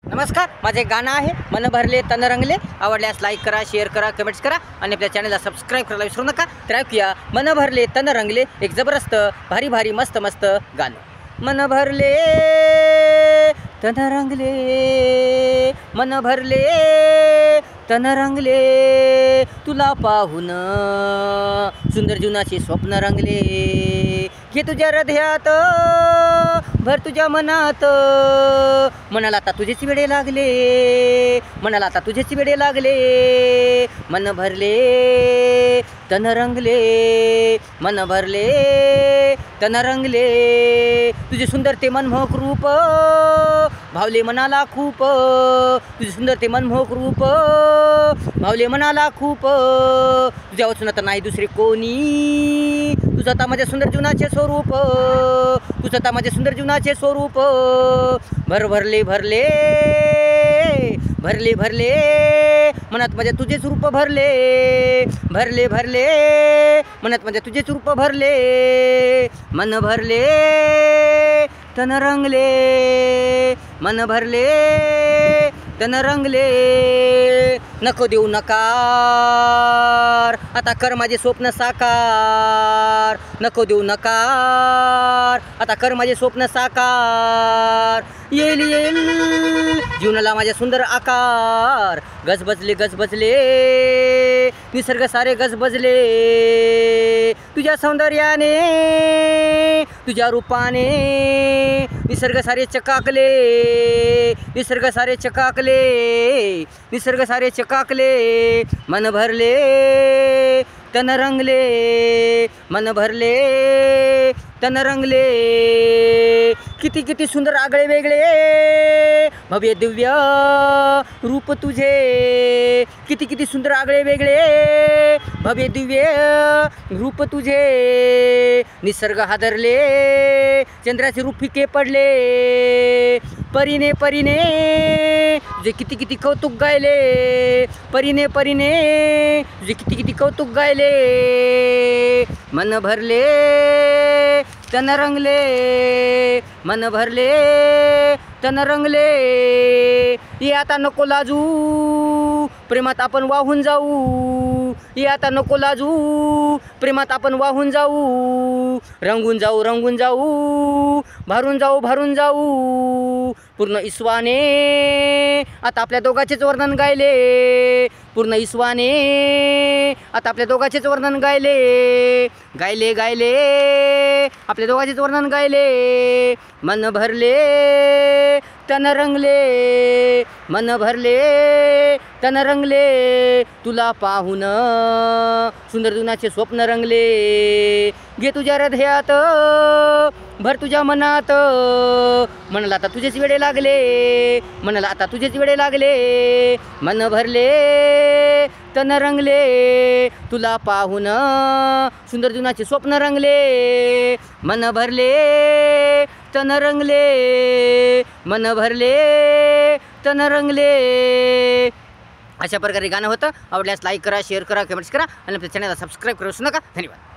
नमस्कार, माझे गाणं आहे मन भरले तन रंगले. आवडल्यास लाईक करा, शेअर करा, कमेंट्स करा आणि आपल्या चॅनलला सबस्क्राईब करायला विसरू नका. तर ऐकूया मन भरले तन रंगले, एक जबरदस्त भारी भारी मस्त मस्त गाणं. मन भरले तन रंगले, मन भरले तन रंगले, तुला पाहून सुंदर जीवनाचे स्वप्न रंगले. घे तुझ्या हृदयात, भर तुझ्या मनात, मनाला आता तुझेच वेडे लागले, मनाला आता तुझेच वेडे लागले. मन भरले तन रंगले, मन भरले तन रंगले, तुझे सुंदर ते मनमोहक रूप भावले मनाला खूप, तुझे सुंदर ते मनमोहक रूप भावले मनाला खूप. तुझ्या वाचून आता नाही दुसरे कोणी, तुझं आता माझ्या सुंदर जीवनाचे स्वरूप, तुझं आता माझ्या सुंदर जीवनाचे स्वरूप. भरले भरले भरले भरले, मनात माझ्या तुझेच रूप भरले, भरले भरले मनात माझ्या तुझेच रूप भरले. मन भरले तन रंगले, मन भरले तन रंगले, नको देऊ नकार, आता कर माझे स्वप्न साकार, नको देऊ नकार, आता कर माझे स्वप्न साकार. येईल येईल जीवनाला माझ्या सुंदर आकार, गजबजले गजबजले निसर्ग सारे गजबजले, तुझ्या सौंदर्याने तुझ्या रूपाने निसर्ग सारे चकाकले, निसर्ग सारे चकाकले, निसर्ग सारे चकाकले. मन भरले तन रंगले, मन भरले तन रंगले, किती किती सुंदर आगळे वेगळे भव्य दिव्य रूप तुझे, किती किती सुंदर आगळे वेगळे भव्य दिव्य रूप तुझे. निसर्ग हादरले, चंद्राचे रूप फिके पडले, परीने परीने तुझे किती किती कौतुक गायले, परीने परीने तुझे किती किती कौतुक गायले. मन भरले तन रंगले, मन भरले तन रंगले, ये आता नको लाजू, प्रेमात आपण वाहून जाऊ, ये आता नको लाजू, प्रेमात आपण वाहून जाऊ, रंगून जाऊ रंगून जाऊ, भरून जाऊ भरून जाऊ. पूर्ण ईश्वाने आता आपल्या दोघांचेच वर्णन गायले, पूर्ण ईश्वाने आता आपल्या दोघांचेच वर्णन गायले, गायले गायले आपल्या दोघांचेच वर्णन गायले. मन भरले तन रंगले, मन भरले तन रंगले, तुला पाहून सुंदर जीवनाचे स्वप्न रंगले. घे तुझ्या हृदयात, भर तुझ्या मनात, मनाला आता तुझेच वेडे लागले, मनाला आता तुझेच वेडे लागले. मन भरले तन रंगले, तुला पाहून सुंदर जीवनाचे स्वप्न रंगले. मन भरले तन रंगले, मन भरले तन रंगले. अशा प्रकारे गाणं होतं. आवडल्यास लाईक करा, शेअर करा, कमेंट्स करा आणि आपल्या चॅनलला सबस्क्राईब करू नका. धन्यवाद.